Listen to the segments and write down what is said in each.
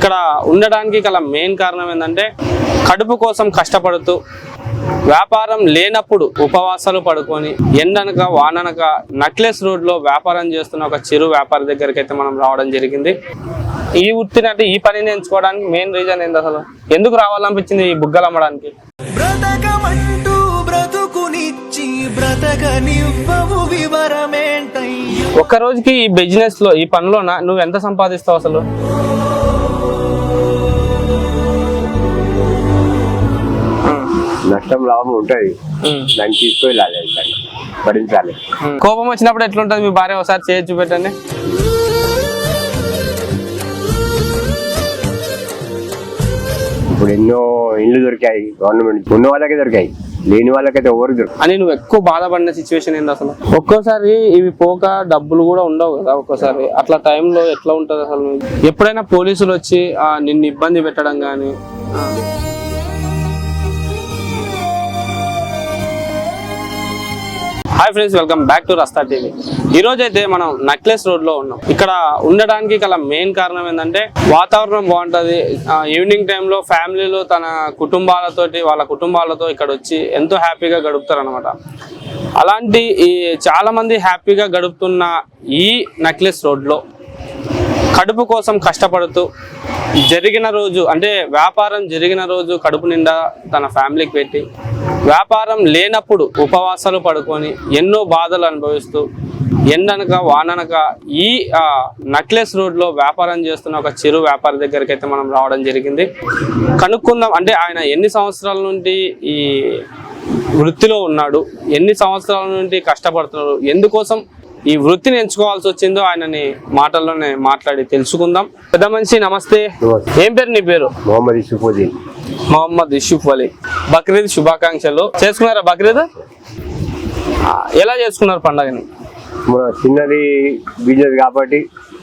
ఇక్కడ ఉండడానికి గల మెయిన్ కారణం ఏంటంటే కడుపు కోసం కష్టపడుతూ వ్యాపారం లేనప్పుడు ఉపవాసాలు పడుకొని ఎండనక వాననక నక్లెస్ రోడ్ లో వ్యాపారం చేస్తున్న ఒక చిరు వ్యాపారి దగ్గరికి అయితే మనం రావడం జరిగింది. ఈ వృత్తిని అంటే ఈ పనిని ఎంచుకోవడానికి మెయిన్ రీజన్ ఏంది, అసలు ఎందుకు రావాలనిపించింది ఈ బుగ్గలు అమ్మడానికి? ఒక్క రోజుకి ఈ బిజినెస్ లో ఈ పనిలోన నువ్వు ఎంత సంపాదిస్తావు అసలు? నష్టం లాభం ఉంటుంది, దాన్ని తీసుకొని భరించాలి. కోపం వచ్చినప్పుడు ఎట్లుంటది మీ భార్య? ఒకసారి చేసి చూపెట్టండి. ఇప్పుడు ఎన్నో ఇల్లు దొరికాయి, గవర్నమెంట్ ఉన్న వాళ్ళకే దొరికాయి, లేని వాళ్ళకైతే ఎవరికి దొరికి. అని నువ్వు ఎక్కువ బాధపడిన సిచ్యువేషన్ ఏంది అసలు? ఒక్కోసారి ఇవి పోక డబ్బులు కూడా ఉండవు కదా ఒక్కోసారి, అట్లా టైంలో ఎట్లా ఉంటది అసలు? ఎప్పుడైనా పోలీసులు వచ్చి నిన్ను ఇబ్బంది పెట్టడం కానీ? Hi friends, welcome back to Rasta TV. ఈ రోజు అయితే మనం నక్లెస్ రోడ్ లో ఉన్నాం. ఇక్కడ ఉండడానికి గల మెయిన్ కారణం ఏంటంటే వాతావరణం బాగుంటది. ఈవినింగ్ టైంలో ఫ్యామిలీలు తన వాళ్ళ కుటుంబాలతో ఇక్కడ వచ్చి ఎంతో హ్యాపీగా గడుపుతారు అనమాట. అలాంటి చాలా మంది హ్యాపీగా గడుపుతున్న ఈ నక్లెస్ రోడ్ లో కడుపు కోసం కష్టపడుతూ జరిగిన రోజు అంటే వ్యాపారం జరిగిన రోజు కడుపు నిండా తన ఫ్యామిలీకి పెట్టి, వ్యాపారం లేనప్పుడు ఉపవాసాలు పడుకొని ఎన్నో బాధలు అనుభవిస్తూ ఎండనక వాననక ఈ నక్లెస్ రోడ్ లో వ్యాపారం చేస్తున్న ఒక చిరు వ్యాపారి దగ్గరికి అయితే మనం రావడం జరిగింది. కనుక్కుందాం అంటే ఆయన ఎన్ని సంవత్సరాల నుండి ఈ వృత్తిలో ఉన్నాడు, ఎన్ని సంవత్సరాల నుండి కష్టపడుతున్నాడు, ఎందుకోసం ఈ వృత్తిని ఎంచుకోవాల్సి వచ్చిందో ఆయనని మాటల్లోనే మాట్లాడి తెలుసుకుందాం. పెద్ద మనిషి నమస్తే, ఏం పేరు నీ పేరు? మొహమ్మద్ యూసుఫ్ అలీ. బక్రీద్ శుభాకాంక్షలు. చేసుకున్నారా బక్రీద్? ఎలా చేసుకున్నారు పండగని? చిన్నది బిజినెస్ కాబట్టి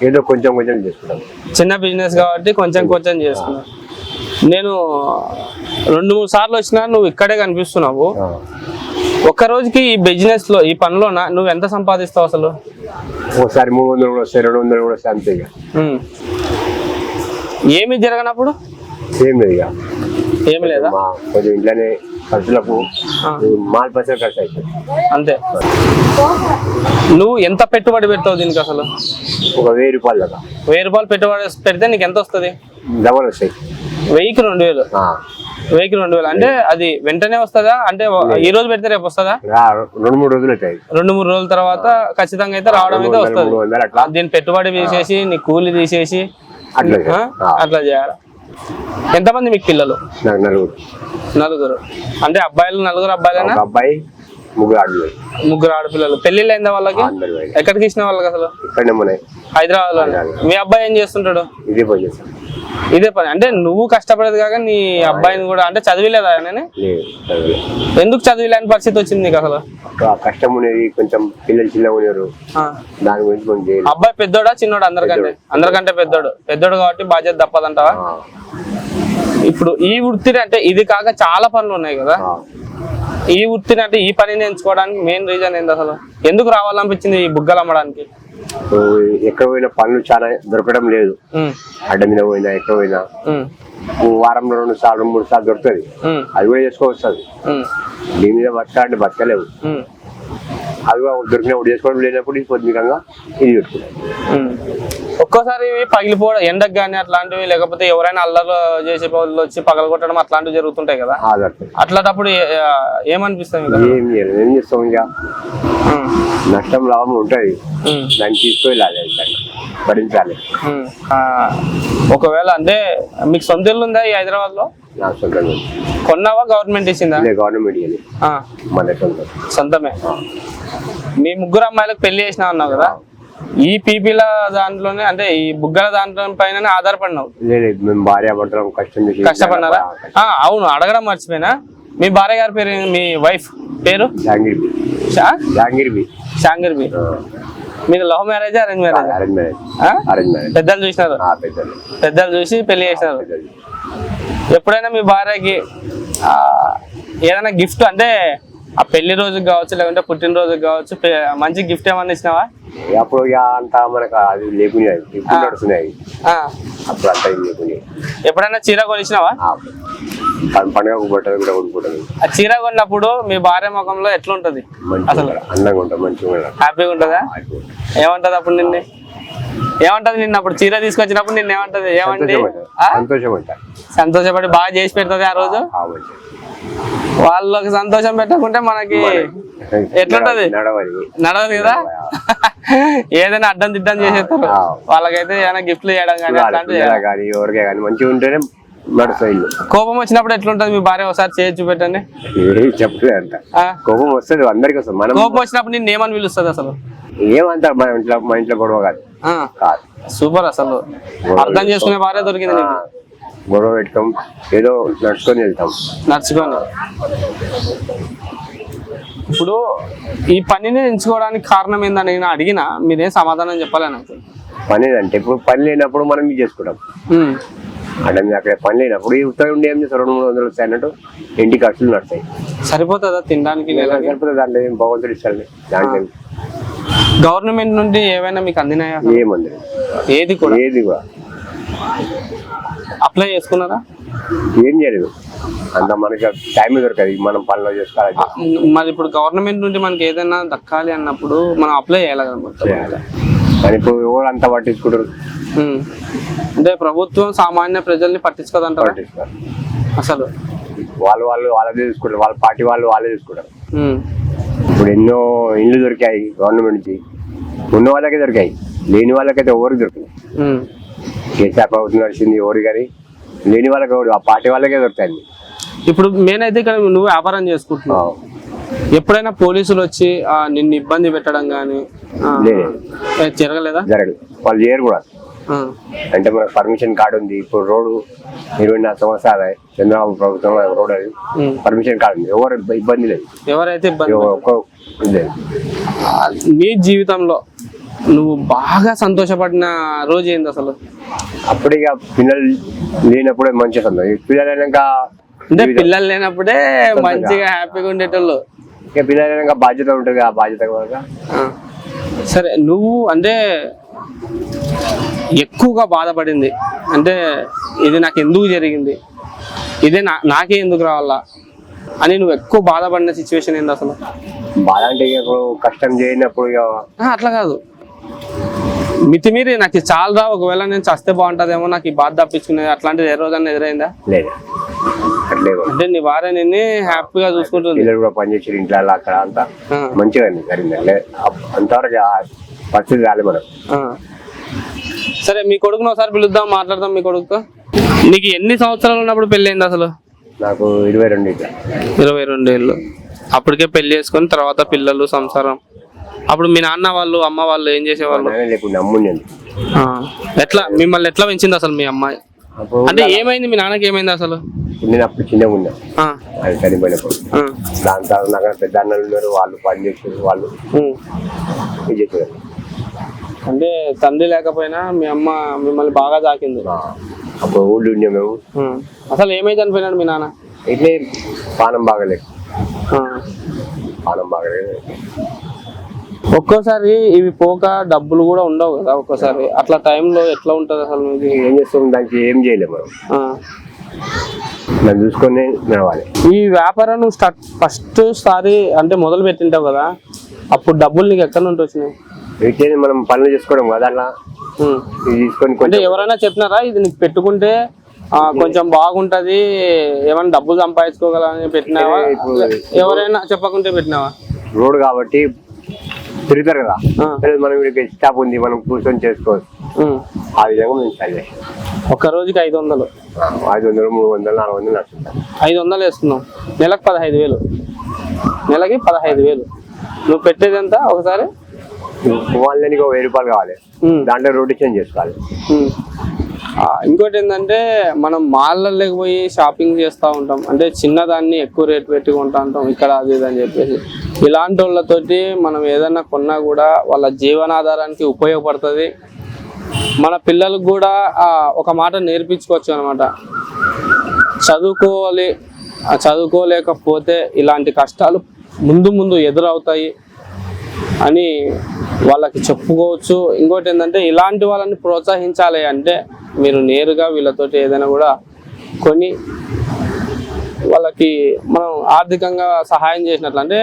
ఏదో కొంచెం చేసుకున్నాం. చిన్న బిజినెస్ కాబట్టి కొంచెం చేసుకున్నాను. నేను 2-3 సార్లు వచ్చినా నువ్వు ఇక్కడే కనిపిస్తున్నావు. ఒక్క రోజుకి ఈ బిజినెస్ లో ఈ పనిలోన నువ్వు ఎంత సంపాదిస్తావు అసలు? ఒకసారి 300 కూడా వస్తాయి, 200 కూడా వస్తాయి, అంతే. ఏమి జరగనప్పుడు ఏమి లేదా? కొంచెం ఇంట్లోనే ఖర్చులకు మాల్ పైసలు ఖర్చు అవుతుంది, అంతే. నువ్వు ఎంత పెట్టుబడి పెడతావు దీనికి అసలు? ఒక 1000 రూపాయలు దాకా. 1000 రూపాయలు పెట్టుబడి పెడితే నీకు ఎంత వస్తుంది? డబల్ వస్తాయి. 1000కి 2000. 1000కి 2000 అంటే అది వెంటనే వస్తుందా? అంటే ఈ రోజు పెడితే రేపు వస్తుందా? 2-3 రోజులు అవుతాయి. 2-3 రోజుల తర్వాత ఖచ్చితంగా అయితే రావడం అయితే వస్తుంది. దీని పెట్టుబడి తీసేసి నీ కూలి తీసేసి అట్లా చేయాలి. ఎంతమంది మీకు పిల్లలు? నలుగురు. అంటే అబ్బాయిలు నలుగురు అబ్బాయిలేనా? అబ్బాయి, ముగ్గురు ఆడపిల్లలు. పెళ్లిళ్ళు అయిందా వాళ్ళకి? ఎక్కడికి ఇచ్చిన వాళ్ళకి అసలు? హైదరాబాద్ లో. మీ అబ్బాయి ఏం చేస్తుంటాడు? ఇదే పని. అంటే నువ్వు కష్టపడేది కాక నీ అబ్బాయిని కూడా అంటే చదివిలేదా? ఎందుకు చదివిలేని పరిస్థితి వచ్చింది నీకు అసలు? కష్టం ఉండేది, కొంచెం పిల్లలు చిన్నగా ఉన్నారు, దాని గురించి. అబ్బాయి పెద్దోడా చిన్నోడా? అందరికంటే పెద్దోడు కాబట్టి బాధ్యత తప్పదంటావా? ఇప్పుడు ఈ వృత్తిని అంటే ఇది కాక చాలా పనులు ఉన్నాయి కదా, ఈ వృత్తిని అంటే ఈ పనిని ఎంచుకోవడానికి మెయిన్ రీజన్ ఏంది అసలు? ఎందుకు రావాలనిపించింది ఈ బుగ్గలు అమ్మడానికి? ఎక్కడ పోయినా పనులు చాలా దొరకడం లేదు. అడ్డ మీద పోయినా ఎక్కడ పోయినా వారంలో 2 సార్లు 3 సార్లు దొరుకుతుంది, అది కూడా చేసుకోవస్తుంది. దీని మీద బతకాలంటే బతకలేవు. అది కూడా దొరికినప్పుడు చేసుకోవడం, లేనప్పుడు పొద్దుకంగా ఇది పెట్టుకుంటాం. ఒక్కోసారి పగిలిపోవడం ఎండకు కానీ అట్లాంటివి, లేకపోతే ఎవరైనా అల్లర్లు చేసే వాళ్ళు వచ్చి పగలగొట్టడం అట్లాంటివి జరుగుతుంటాయి కదా, అట్లాంటప్పుడు ఏమనిపిస్తుంది? ఏం చేస్తాం, ఇక నష్టం లాభం ఉంటుంది, దాన్ని తీసుకొని భరించాలి. ఒకవేళ అంటే మీకు సొంత ఇల్లు ఉందా ఈ హైదరాబాద్ లో? కొన్నావా? గవర్నమెంట్ ఇచ్చిందా? గవర్నమెంట్ సొంతమే. మీ ముగ్గురు అమ్మాయిలకు పెళ్లి చేసినా అన్నావు కదా, ఈ పీపీల దాంట్లోనే అంటే ఈ బుగ్గల దాంట్లో పైన ఆధారపడినావు? మేము భార్య భర్తలు కష్టపడినారా? అవును, అడగడం మర్చిపోయినా. మీ భార్య గారి పేరు, మీ వైఫ్ పేరు? షాంగిర్బి. మీరు love marriage arrange marriage? Arrange marriage. పెద్దలు చూసినారు? పెద్దలు చూసి పెళ్లి చేసినారు. ఎప్పుడైనా మీ భార్యకి ఏదైనా గిఫ్ట్ అంటే ఆ పెళ్లి రోజుకి కావచ్చు, లేకుంటే పుట్టినరోజుకి కావచ్చు, మంచి గిఫ్ట్ ఏమన్నా ఇచ్చినావా? అప్పుడు ఇక అంతా మనకు అది లేకునే ఇప్పుడు నడుస్తున్నాయి ఆ. అప్పుడు అంతా ఇది లేకునే ఎప్పుడైనా చీర కొనిచ్చినావా? పండుగకు బట్టలు కూడా కొనుక్కుంటాను. ఆ చీర కొన్నప్పుడు మీ భార్య ముఖంలో ఎట్లుంటది? మంచిగా అందంగా ఉంటాం, మంచిగా ఉంటాం. హ్యాపీగా ఉంటుందా? ఏమంటది అప్పుడు నిన్ను? ఏమంటది నిన్న అప్పుడు చీర తీసుకొచ్చినప్పుడు నిన్న ఏమంటది? ఏమండి సంతోషం అంట, సంతోషపడి బాగా చేసి పెడుతుంది ఆ రోజు. వాళ్ళకి సంతోషం పెట్టకుంటే మనకి ఎట్లుంటది? నడవదు కదా. ఏదైనా అడ్డం తిడ్డం చేసేస్తారు. వాళ్ళకైతే ఏమైనా గిఫ్ట్లు చేయడం కానీ ఎవరికే కానీ మంచిగా ఉంటేనే నడుస్తాయి. కోపం వచ్చినప్పుడు ఎట్లుంటది మీ భార్య? ఒకసారి చేసి చూపెట్టండి. చెప్పలే అంట కోపం వస్తుంది అందరికి వస్తుంది. మనం కోపం వచ్చినప్పుడు నిన్ను ఏమని పిలుస్తుంది అసలు? ఏమంతా మా ఇంట్లో గొడవ కాదు. సూపర్, అసలు అర్థం చేసుకునే భార్య దొరికింది నీకు. గొడవ పెట్టుకోం, ఏదో నడుచుకొని వెళ్తాం. నడుచుకొని. ఇప్పుడు ఈ పనిని ఎంచుకోవడానికి కారణం ఏందని నేను అడిగినా మీరేం సమాధానం చెప్పాలి నాకు. పని అంటే ఇప్పుడు పని లేనప్పుడు మనం ఇది చేసుకుంటాం. అంటే అక్కడ పని లేనప్పుడు ఈ ఉత్తరం ఉండి ఏం చేస్తారు, 200-300 వస్తాయి అన్నట్టు ఇంటి ఖర్చులు నడుస్తాయి. సరిపోతుందా తినడానికి? సరిపోతుంది. దాంట్లో ఏం భగవంతుడు ఇస్తాడు. దాంట్లో గవర్నమెంట్ నుండి ఏమైనా మీకు అందినాయా? ఏమంది? ఏది కూడా అప్లై చేసుకున్నారా? ఏం చేయలేదు. అంత మనకి టైం దొరకదు, మనం పనిలో చేసుకోవాలి. మరి ఇప్పుడు గవర్నమెంట్ నుండి మనకి ఏదైనా దక్కాలి అన్నప్పుడు మనం అప్లై చేయాలి కదా మొత్తం. మరి ఇప్పుడు ఎవరు అంతా పట్టించుకుంటారు? అంటే ప్రభుత్వం సామాన్య ప్రజల్ని పట్టించుకోదంటారు అసలు. వాళ్ళే చూసుకుంటారు, వాళ్ళ పార్టీ వాళ్ళే చూసుకుంటారు. ఇప్పుడు ఎన్నో ఇల్లు దొరికాయి గవర్నమెంట్ నుంచి, ఉన్న వాళ్ళకే దొరికాయి, లేని వాళ్ళకైతే ఎవరికి దొరికింది. కేసీఆర్ ప్రభుత్వం నడిచింది ఎవరు కానీ, లేని వాళ్ళకి ఎవరు, ఆ పార్టీ వాళ్ళకే దొరుకుతాయి. ఇప్పుడు నేనైతే ఇక్కడ నువ్వు వ్యాపారం చేసుకుంటున్నావు, ఎప్పుడైనా పోలీసులు వచ్చి నిన్ను ఇబ్బంది పెట్టడం కానీ జరగలేదా? జరగలేదు. వాళ్ళు చేయరు కూడా. అంటే మనకు పర్మిషన్ కార్డు ఉంది. ఇప్పుడు రోడ్డు 24 సంవత్సరాలు చంద్రబాబు ప్రభుత్వం రోడ్ అది పర్మిషన్ కార్డు ఉంది. ఎవరు ఇబ్బంది లేదు. ఎవరైతే ఇబ్బంది లేదు. నీ జీవితంలో నువ్వు బాగా సంతోషపడిన రోజు ఏంది అసలు? అప్పుడు ఇక పిల్లలు లేనప్పుడే మంచిగా సంతోషం. పిల్లలు అయినాక అంటే పిల్లలు లేనప్పుడే మంచిగా హ్యాపీగా ఉండేటోళ్ళు. ఇక పిల్లలు అయినాక బాధ్యత ఉంటుంది. ఆ బాధ్యత సరే, నువ్వు అంటే ఎక్కువగా బాధపడింది అంటే ఇది నాకు ఎందుకు జరిగింది, ఇదే నాకే ఎందుకు రావాలా అని నువ్వు ఎక్కువ బాధపడిన సిచ్యువేషన్ ఏంది అసలు? బాధ అంటే కష్టం చేయనప్పుడు అట్లా కాదు, మితిమీరి నాకు చాలా ఒకవేళ నేను చస్తే బాగుంటుందేమో, నాకు ఈ బాధ తప్పించుకునేది అట్లాంటిది ఏ రోజన్నా ఎదురైందా? లేదు. అంటే నీ భార్య నిన్ను హ్యాపీగా చూసుకుంటుంది. పనిచేసి ఇంట్లో అక్కడ అంతా మంచిగా జరిగింది. అంతవరకు పరిస్థితి రాలేదు మనం. సరే, మీ కొడుకుని ఒకసారి పిలుద్దాం, మాట్లాడదాం. మీ కొడుకుతో నీకు ఎన్ని సంవత్సరాలు ఉన్నప్పుడు పెళ్ళి అయింది అసలు? నాకు 22. 22 ఏళ్ళు. అప్పటికే పెళ్లి చేసుకుని తర్వాత పిల్లలు, సంసారం. అప్పుడు మీ నాన్న వాళ్ళు, అమ్మ వాళ్ళు ఏం చేసేవాళ్ళు? ఎట్లా మిమ్మల్ని ఎట్లా పెంచింది అసలు మీ అమ్మాయి? అంటే ఏమైంది మీ నాన్నకి? ఏమైంది అసలు? నేను అప్పుడు చిన్నగా ఉన్నా, అది చనిపోయినప్పుడు. దాని తర్వాత నాకు పెద్ద అన్నలు ఉన్నారు, వాళ్ళు పని చేసేవారు, వాళ్ళు చేసేవారు. అంటే తండ్రి లేకపోయినా మీ అమ్మ మిమ్మల్ని బాగా తాకింది. అప్పుడు ఊళ్ళో ఉండే మేము. అసలు ఏమై చనిపోయినాడు మీ నాన్న? ఇట్లే పానం బాగలేదు. ఒక్కోసారి ఇవి పోక డబ్బులు కూడా ఉండవు కదా ఒక్కోసారి. అట్లా టైంలో ఎట్లా ఉంటది అసలు? ఏం చేస్తాం, దానికి ఏం చేయలేము మనం, చూసుకొని నడవాలి. ఈ వ్యాపారం నువ్వు ఫస్ట్ సారి అంటే మొదలు పెట్టింటావు కదా, అప్పుడు డబ్బులు నీకు ఎక్కడి నుండి వచ్చినాయి? మనం పనులు చేసుకోవడం కదా, అట్లా తీసుకొని. అంటే ఎవరైనా చెప్పినారా ఇది నీకు పెట్టుకుంటే కొంచెం బాగుంటది, ఏమైనా డబ్బులు సంపాదించుకోగలని పెట్టినావా? ఎవరైనా చెప్పకుంటే పెట్టినావా? రోడ్ కాబట్టి తిరుగుతారు కదా, మనం స్టాప్ ఉంది, మనం కూర్చొని చేసుకోవచ్చు. ఆ విధంగా మేము చదివే. ఒక్క రోజుకి 500, 500, 300, 400 నడుస్తుంటాం. 500 వేస్తున్నావు, నెలకు 15,000. నెలకి 15,000. నువ్వు పెట్టేది ఎంత ఒకసారి? వాళ్ళకి 1000 రూపాయలు కావాలి, దాంట్లో రొటేషన్ చేసుకోవాలి. ఇంకోటి ఏంటంటే మనం మాల్లోకి పోయి షాపింగ్ చేస్తూ ఉంటాం, అంటే చిన్నదాన్ని ఎక్కువ రేట్ పెట్టి కొంటా ఉంటాం ఇక్కడ అది ఇది అని చెప్పేసి. ఇలాంటి వాళ్ళతోటి మనం ఏదైనా కొన్నా కూడా వాళ్ళ జీవనాధారానికి ఉపయోగపడుతుంది. మన పిల్లలకు కూడా ఒక మాట నేర్పించుకోవచ్చు అనమాట. చదువుకోలేకపోతే ఇలాంటి కష్టాలు ముందు ముందు ఎదురవుతాయి అని వాళ్ళకి చెప్పుకోవచ్చు. ఇంకోటి ఏంటంటే ఇలాంటి వాళ్ళని ప్రోత్సహించాలి అంటే మీరు నేరుగా వీళ్ళతోటి ఏదైనా కూడా కొని వాళ్ళకి మనం ఆర్థికంగా సహాయం చేసినట్లు, అంటే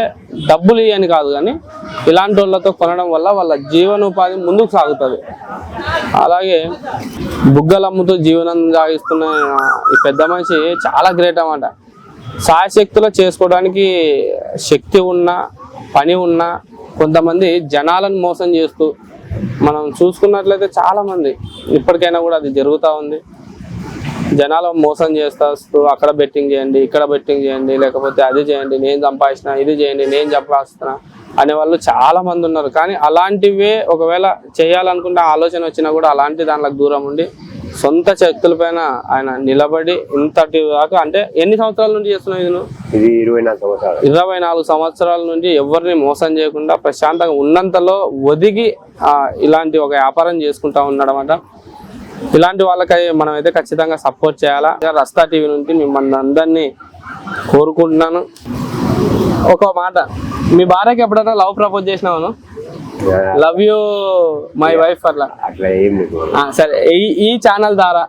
డబ్బులు ఇవని కాదు కానీ ఇలాంటి వాళ్ళతో కొనడం వల్ల వాళ్ళ జీవనోపాధి ముందుకు సాగుతుంది. అలాగే బుగ్గలు అమ్ముతూ జీవనం సాగిస్తున్న ఈ పెద్ద మనిషి చాలా గ్రేట్ అన్నమాట. సాయశక్తులు చేసుకోవడానికి శక్తి ఉన్న పని ఉన్న కొంతమంది జనాలను మోసం చేస్తూ మనం చూసుకున్నట్లయితే చాలామంది ఇప్పటికైనా కూడా అది జరుగుతూ ఉంది. జనాలు మోసం చేస్తూ అక్కడ బెట్టింగ్ చేయండి, ఇక్కడ బెట్టింగ్ చేయండి, లేకపోతే అది చేయండి, నేను సంపాదించిన, ఇది చేయండి, నేను సంపాదిస్తున్నా అనేవాళ్ళు చాలా మంది ఉన్నారు. కానీ అలాంటివే ఒకవేళ చేయాలనుకుంటే ఆలోచన వచ్చినా కూడా అలాంటి దానికి దూరం ఉండి సొంత శక్తులపైన ఆయన నిలబడి ఇంతటి దాకా, అంటే ఎన్ని సంవత్సరాల నుండి చేస్తున్నావు ఇది నువ్వు? ఇది 24 సంవత్సరాలు. 24 సంవత్సరాల నుండి ఎవరిని మోసం చేయకుండా ప్రశాంతంగా ఉన్నంతలో ఒదిగి ఇలాంటి ఒక వ్యాపారం చేసుకుంటా ఉన్నాడన్నమాట. ఇలాంటి వాళ్ళకి మనమైతే ఖచ్చితంగా సపోర్ట్ చేయాలా. రస్తా టీవీ నుండి మిమ్మల్ని అందరినీ కోరుకుంటున్నాను. ఒక మాట, మీ భార్యకి ఎప్పుడైనా లవ్ ప్రపోజ్ చేసినావు? లవ్ యూ మై వైఫ్ అట్లా అట్లా ఏం లేదు. సరే, ఈ ఛానల్ ద్వారా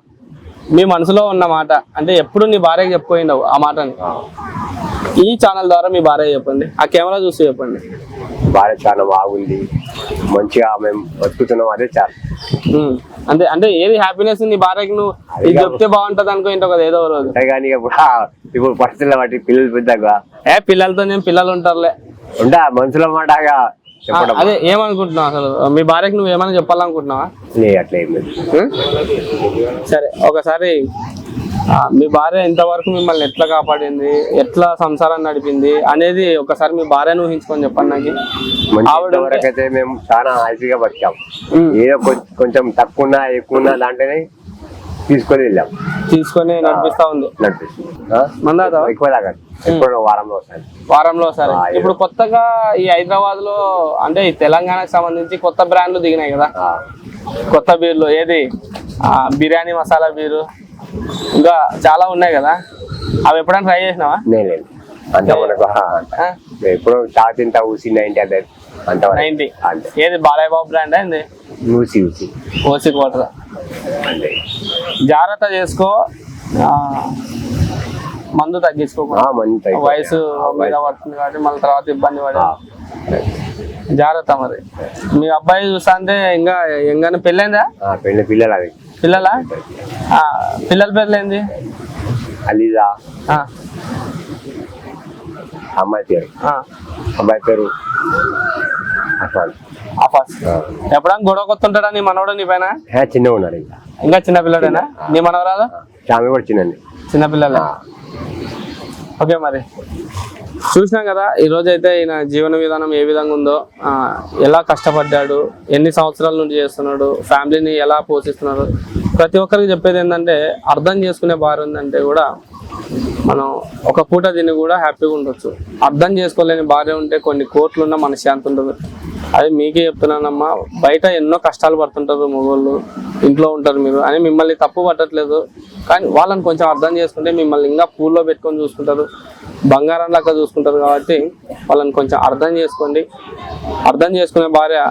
మీ మనసులో ఉన్న మాట, అంటే ఎప్పుడు నీ భార్యకి చెప్పుకోయిండవు ఆ మాటని, ఈ ఛానల్ ద్వారా మీ భార్య చెప్పండి, ఆ కెమెరా చూసి చెప్పండి. భార్య చాలా బాగుంది, మంచిగా మేము బతుకుతున్నాం, అదే చాలు. అంటే అంటే ఏది హ్యాపీనెస్ నీ భార్యకి నువ్వు ఇది చెప్తే బాగుంటది అనుకో ఇంటో కదా ఏదో రోజు. కానీ ఇప్పుడు పరిస్థితులు బట్టి పిల్లలు పెద్దగా పిల్లలతో నేను పిల్లలు ఉంటారులే ఉంటా మనుషుల మాటగా చెప్పడం. అదే ఏమనుకుంటున్నావు అసలు మీ భార్యకి నువ్వు ఏమైనా చెప్పాలనుకుంటున్నావా? అట్లా ఏం లేదు. సరే, ఒకసారి మీ భార్య ఇంతవరకు మిమ్మల్ని ఎట్లా కాపాడింది, ఎట్లా సంసారాన్ని నడిపింది అనేది ఒకసారి మీ భార్యను ఊహించుకొని చెప్పండి నాకు. ఆవిడవరకైతే మేము చాలా హ్యాపీగా బతికాం. ఏదో కొంచెం తక్కువ ఎక్కువ దాంట్లోనే తీసుకొని నడిపిస్తా ఉంది. ఎక్కువ దాకా వారంలో ఒకసారి. ఇప్పుడు కొత్తగా ఈ హైదరాబాద్ లో అంటే ఈ తెలంగాణకు సంబంధించి కొత్త బ్రాండ్లు దిగినాయి కదా, కొత్త బీర్లు. ఏది బిర్యానీ మసాలా బీరు, ఇంకా చాలా ఉన్నాయి కదా, అవి ఎప్పుడైనా ట్రై చేసినావా? లేదు అంత మనకు ఎప్పుడు తాత తింటా ఊసి 90 అంత 90. ఏది బాలయ్య బాబు బ్రాండ్ ఏంది? ఓసి కోటరా. జాగ్రత్త చేసుకో, మందు తగ్గించుకో, వయసు మీద పడుతుంది కాబట్టి మళ్ళీ తర్వాత ఇబ్బంది పడే. జాగ్రత్త. మరి మీ అబ్బాయి చూస్తా అంటే ఇంకా ఎంగానే పెళ్ళైందా? పిల్లలా? పిల్లల పేర్లు ఏంది? అలీజా అమ్మాయి పేరు అఫాస్. ఎప్పుడన్నా గొడవ కొత్తుంటాడా నీ మనవడు నీ పైన? చిన్నగా ఉన్నాడు, ఇంకా చిన్న పిల్లడేనా నీ మనవరాలు? కూడా చిన్నపిల్లలే. ఓకే, మరి చూసినాం కదా ఈరోజు అయితే ఈయన జీవన విధానం ఏ విధంగా ఉందో, ఎలా కష్టపడ్డాడు, ఎన్ని సంవత్సరాల నుండి చేస్తున్నాడు, ఫ్యామిలీని ఎలా పోషిస్తున్నాడు. ప్రతి ఒక్కరికి చెప్పేది ఏంటంటే అర్థం చేసుకునే భార్య ఉందంటే కూడా మనం ఒక పూట తిని కూడా హ్యాపీగా ఉండొచ్చు. అర్థం చేసుకోలేని భార్య ఉంటే కొన్ని కోట్లున్నా మనశ్శాంతి ఉండదు. అది మీకే చెప్తున్నానమ్మా. బయట ఎన్నో కష్టాలు పడుతుంటారు మగవాళ్ళు, ఇంట్లో ఉంటారు మీరు అని మిమ్మల్ని తప్పు పట్టట్లేదు. కానీ వాళ్ళని కొంచెం అర్థం చేసుకుంటే మిమ్మల్ని ఇంకా పూల్లో పెట్టుకొని చూసుకుంటారు, బంగారం లాగా చూసుకుంటారు. కాబట్టి వాళ్ళని కొంచెం అర్థం చేసుకోండి. అర్థం చేసుకునే భార్య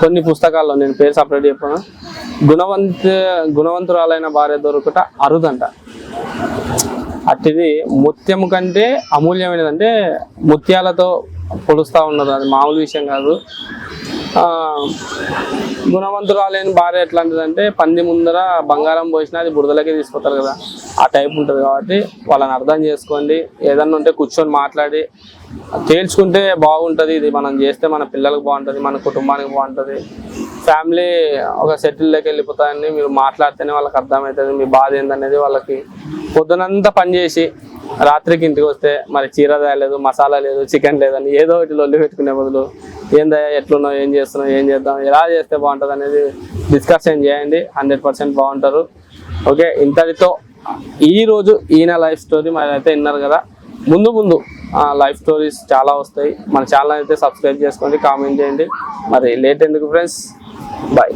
కొన్ని పుస్తకాల్లో, నేను పేరు సపరేట్ చెప్పాను, గుణవంతురాలైన భార్య దొరకట అరుదంట. అట్టిది ముత్యము కంటే అమూల్యమైనది, అంటే ముత్యాలతో పొడుస్తూ ఉన్నది, అది మామూలు విషయం కాదు. గుణవంతురాలైన భార్య ఎట్లాంటిదంటే పంది ముందర బంగారం పోసినా అది బురదలకే తీసుకొస్తారు కదా, ఆ టైప్ ఉంటుంది. కాబట్టి వాళ్ళని అర్థం చేసుకోండి. ఏదన్నా ఉంటే కూర్చొని మాట్లాడి తేల్చుకుంటే బాగుంటుంది. ఇది మనం చేస్తే మన పిల్లలకు బాగుంటుంది, మన కుటుంబానికి బాగుంటుంది, ఫ్యామిలీ ఒక సెటిల్లోకి వెళ్ళిపోతాయని మీరు మాట్లాడితేనే వాళ్ళకి అర్థమవుతుంది మీ బాధ ఏందనేది. వాళ్ళకి పొద్దునంతా పని చేసి రాత్రికి ఇంటికి వస్తే మరి చీర తేలేదు, మసాలా లేదు, చికెన్ లేదని ఏదో ఒకటి లొల్లి పెట్టుకునే బదులు ఏందా ఎట్లున్నావు, ఏం చేస్తున్నావు, ఏం చేద్దాం, ఎలా చేస్తే బాగుంటుంది అనేది డిస్కషన్ చేయండి. 100% బాగుంటారు. ఓకే, ఇంతటితో ఈరోజు ఈయన లైఫ్ స్టోరీ మరి అయితే విన్నారు కదా. ముందు లైఫ్ స్టోరీస్ చాలా వస్తాయి. మన ఛానల్ అయితే సబ్స్క్రైబ్ చేసుకోండి, కామెంట్ చేయండి. మరి లేట్ ఎందుకు ఫ్రెండ్స్, బాయ్.